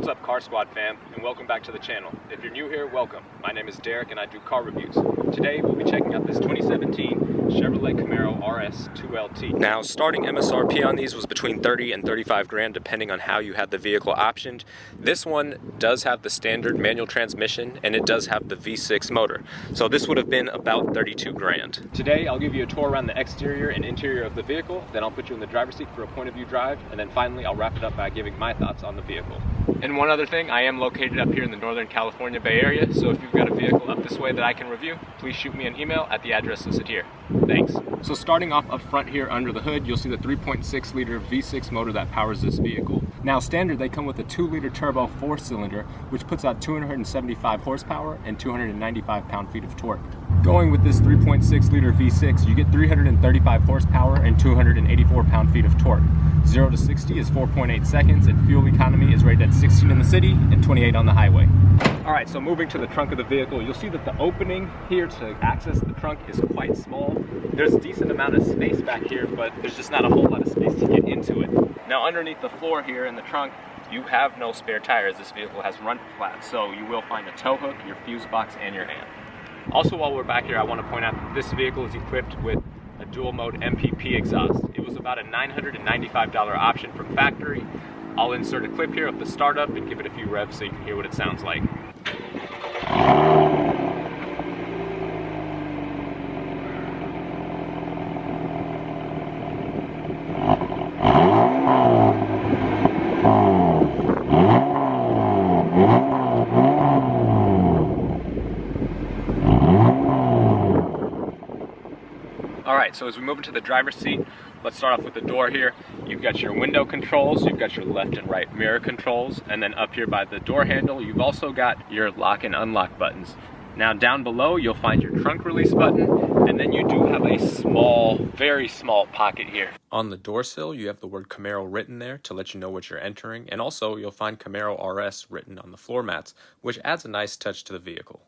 up, Car Squad fam, and welcome back to the channel. If you're new here, welcome. My name is Derek and I do car reviews. Today we'll be checking out this 2017 Chevrolet Camaro RS 2LT. Now, starting MSRP on these was between 30 and 35 grand depending on how you had the vehicle optioned. This one does have the standard manual transmission and it does have the V6 motor. So this would have been about 32 grand. Today I'll give you a tour around the exterior and interior of the vehicle, then I'll put you in the driver's seat for a point of view drive, and then finally I'll wrap it up by giving my thoughts on the vehicle. And one other thing, I am located up here in the Northern California Bay Area, so if you've got a vehicle up this way that I can review, please shoot me an email at the address listed here. Thanks. So starting off up front here under the hood, you'll see the 3.6 liter V6 motor that powers this vehicle. Now standard, they come with a 2-liter turbo 4-cylinder, which puts out 275 horsepower and 295 pound-feet of torque. Going with this 3.6 liter V6, you get 335 horsepower and 284 pound-feet of torque. 0 to 60 is 4.8 seconds, and fuel economy is rated at 16 in the city and 28 on the highway. Alright, so moving to the trunk of the vehicle, you'll see that the opening here to access the trunk is quite small. There's a decent amount of space back here, but there's just not a whole lot of space to get into it. Now underneath the floor here in the trunk, you have no spare tires. This vehicle has run flat, so you will find a tow hook, your fuse box, and your hand. Also, while we're back here, I want to point out that this vehicle is equipped with a dual mode MPP exhaust. It was about a $995 option from factory. I'll insert a clip here of the startup and give it a few revs so you can hear what it sounds like. Alright, so as we move into the driver's seat, let's start off with the door here. You've got your window controls, you've got your left and right mirror controls, and then up here by the door handle, you've also got your lock and unlock buttons. Now down below, you'll find your trunk release button, and then you do have a small, very small pocket here. On the door sill, you have the word Camaro written there to let you know what you're entering, and also you'll find Camaro RS written on the floor mats, which adds a nice touch to the vehicle.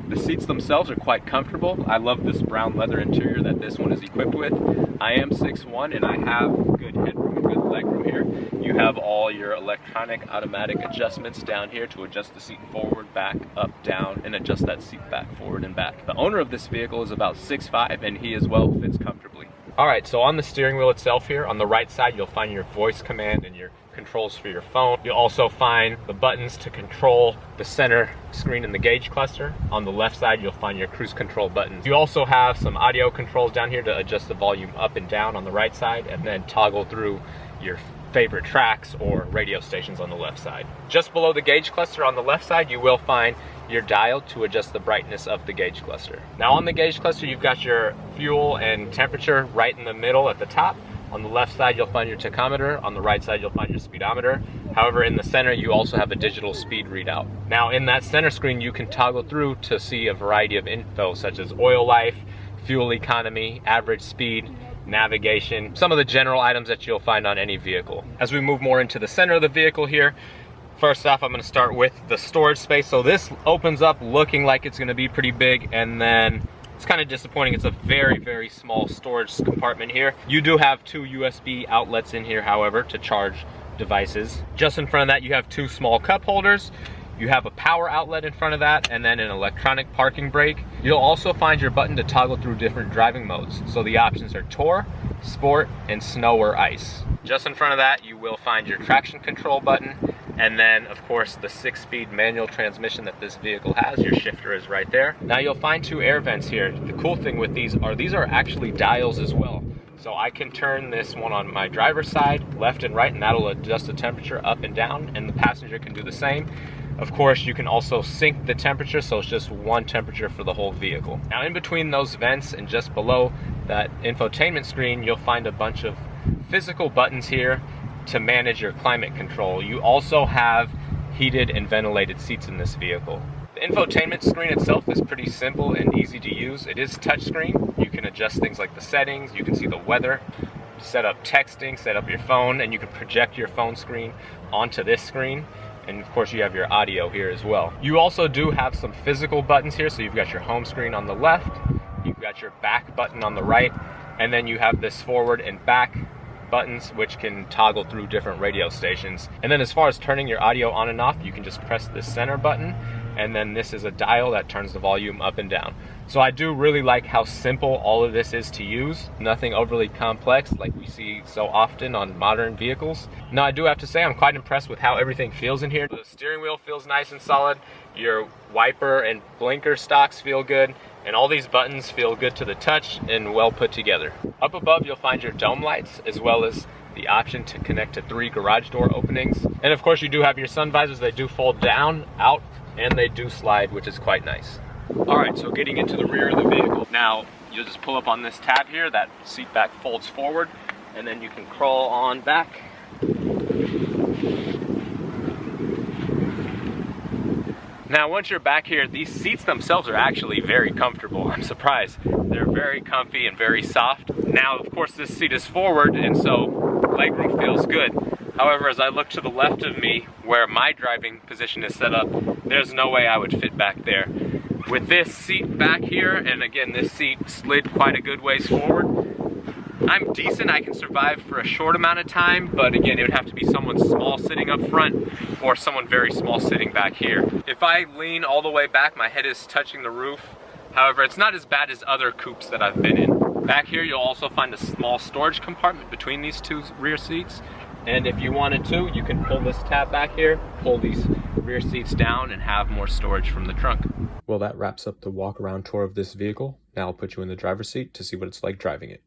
The seats themselves are quite comfortable. I love this brown leather interior that this one is equipped with. I am 6'1" and I have good headroom and good legroom here. You have all your electronic automatic adjustments down here to adjust the seat forward, back, up, down, and adjust that seat back, forward, and back. The owner of this vehicle is about 6'5", and he as well fits comfortably. Alright, so on the steering wheel itself here, on the right side, you'll find your voice command and your controls for your phone. You'll also find the buttons to control the center screen in the gauge cluster. On the left side, you'll find your cruise control buttons. You also have some audio controls down here to adjust the volume up and down on the right side, and then toggle through your favorite tracks or radio stations on the left side. Just below the gauge cluster on the left side, you will find your dial to adjust the brightness of the gauge cluster. Now on the gauge cluster, you've got your fuel and temperature right in the middle at the top. On the left side, you'll find your tachometer. On the right side, you'll find your speedometer. However, in the center, you also have a digital speed readout. Now in that center screen, you can toggle through to see a variety of info such as oil life, fuel economy, average speed, navigation, some of the general items that you'll find on any vehicle. As we move more into the center of the vehicle here, first off, I'm going to start with the storage space. So this opens up looking like it's going to be pretty big, and then it's kind of disappointing. It's a very, very small storage compartment here. You do have 2 USB outlets in here, however, to charge devices. Just in front of that, you have 2 small cup holders. You have a power outlet in front of that, and then an electronic parking brake. You'll also find your button to toggle through different driving modes. So the options are Tour, Sport, and Snow or Ice. Just in front of that, you will find your traction control button, and then of course the 6-speed manual transmission that this vehicle has. Your shifter is right there. Now you'll find 2 air vents here. The cool thing with these are actually dials as well. So I can turn this one on my driver's side, left and right, and that'll adjust the temperature up and down, and the passenger can do the same. Of course, you can also sync the temperature, so it's just one temperature for the whole vehicle. Now in between those vents and just below that infotainment screen, you'll find a bunch of physical buttons here to manage your climate control. You also have heated and ventilated seats in this vehicle. The infotainment screen itself is pretty simple and easy to use. It is touchscreen. You can adjust things like the settings, you can see the weather, set up texting, set up your phone, and you can project your phone screen onto this screen. And of course you have your audio here as well. You also do have some physical buttons here. So you've got your home screen on the left, you've got your back button on the right, and then you have this forward and back buttons which can toggle through different radio stations. And then as far as turning your audio on and off, you can just press the center button, and then this is a dial that turns the volume up and down. So I do really like how simple all of this is to use. Nothing overly complex like we see so often on modern vehicles. Now I do have to say I'm quite impressed with how everything feels in here. The steering wheel feels nice and solid. Your wiper and blinker stocks feel good. And all these buttons feel good to the touch and well put together. Up above you'll find your dome lights, as well as the option to connect to 3 garage door openings. And of course you do have your sun visors. They do fold down, out, and they do slide, which is quite nice. Alright, so getting into the rear of the vehicle. Now, you'll just pull up on this tab here, that seat back folds forward, and then you can crawl on back. Now, once you're back here, these seats themselves are actually very comfortable. I'm surprised. They're very comfy and very soft. Now, of course, this seat is forward, and so legroom feels good. However, as I look to the left of me, where my driving position is set up, there's no way I would fit back there. With this seat back here, and again, this seat slid quite a good ways forward, I'm decent. I can survive for a short amount of time, but again, it would have to be someone small sitting up front or someone very small sitting back here. If I lean all the way back, my head is touching the roof. However, it's not as bad as other coupes that I've been in. Back here, you'll also find a small storage compartment between these 2 rear seats. And if you wanted to, you can pull this tab back here, pull these rear seats down, and have more storage from the trunk. Well, that wraps up the walk around tour of this vehicle. Now I'll put you in the driver's seat to see what it's like driving it.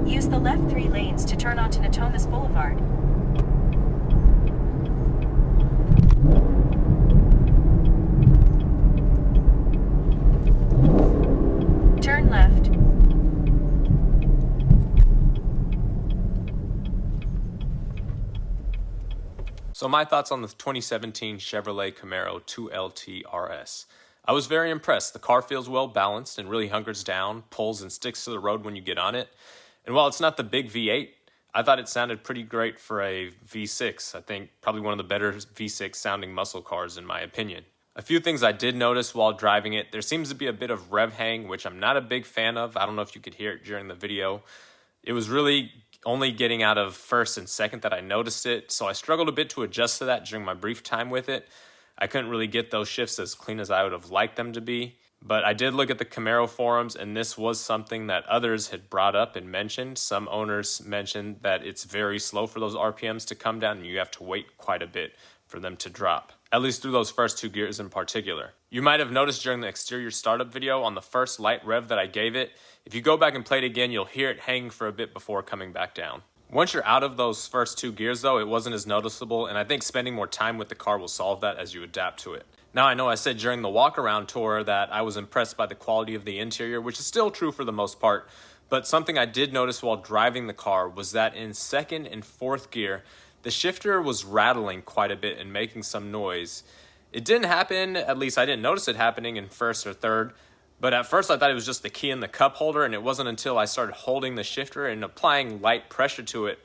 Use the left 3 lanes to turn onto Natomas Boulevard. Turn left. So my thoughts on the 2017 Chevrolet Camaro 2LT RS. I was very impressed. The car feels well balanced and really hunkers down, pulls and sticks to the road when you get on it. And while it's not the big V8, I thought it sounded pretty great for a V6. I think probably one of the better V6 sounding muscle cars in my opinion. A few things I did notice while driving it. There seems to be a bit of rev hang, which I'm not a big fan of. I don't know if you could hear it during the video. It was really only getting out of first and second that I noticed it, so I struggled a bit to adjust to that during my brief time with it. I couldn't really get those shifts as clean as I would have liked them to be. But I did look at the Camaro forums, and this was something that others had brought up and mentioned. Some owners mentioned that it's very slow for those RPMs to come down, and you have to wait quite a bit for them to drop, at least through those first 2 gears in particular. You might have noticed during the exterior startup video on the first light rev that I gave it, if you go back and play it again, you'll hear it hang for a bit before coming back down. Once you're out of those first 2 gears though, it wasn't as noticeable, and I think spending more time with the car will solve that as you adapt to it. Now I know I said during the walk-around tour that I was impressed by the quality of the interior, which is still true for the most part, but something I did notice while driving the car was that in 2nd and 4th gear, the shifter was rattling quite a bit and making some noise. It didn't happen, at least I didn't notice it happening in 1st or 3rd, but at first I thought it was just the key in the cup holder, and it wasn't until I started holding the shifter and applying light pressure to it,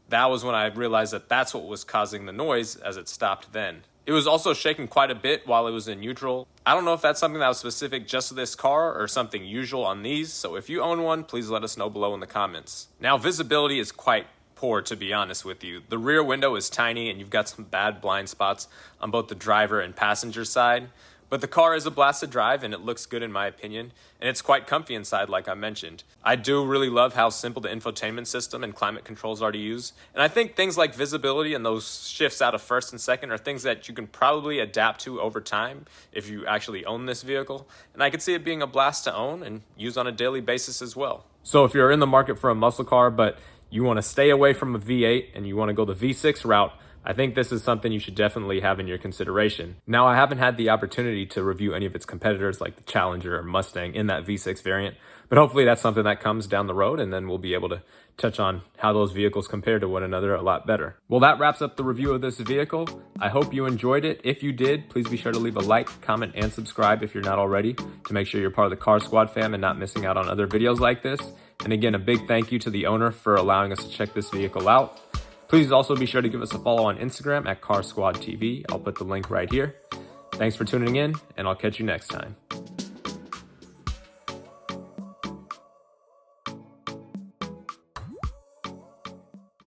that was when I realized that that's what was causing the noise as it stopped then. It was also shaking quite a bit while it was in neutral. I don't know if that's something that was specific just to this car or something usual on these, so if you own one, please let us know below in the comments. Now visibility is quite poor, to be honest with you. The rear window is tiny and you've got some bad blind spots on both the driver and passenger side. But the car is a blast to drive and it looks good in my opinion, and it's quite comfy inside like I mentioned. I do really love how simple the infotainment system and climate controls are to use, and I think things like visibility and those shifts out of 1st and 2nd are things that you can probably adapt to over time if you actually own this vehicle, and I could see it being a blast to own and use on a daily basis as well. So if you're in the market for a muscle car but you want to stay away from a V8 and you want to go the V6 route, I think this is something you should definitely have in your consideration. Now, I haven't had the opportunity to review any of its competitors like the Challenger or Mustang in that V6 variant, but hopefully that's something that comes down the road, and then we'll be able to touch on how those vehicles compare to one another a lot better. Well, that wraps up the review of this vehicle. I hope you enjoyed it. If you did, please be sure to leave a like, comment, and subscribe if you're not already, to make sure you're part of the Car Squad fam and not missing out on other videos like this. And again, a big thank you to the owner for allowing us to check this vehicle out. Please also be sure to give us a follow on Instagram at Car Squad TV. I'll put the link right here. Thanks for tuning in, and I'll catch you next time.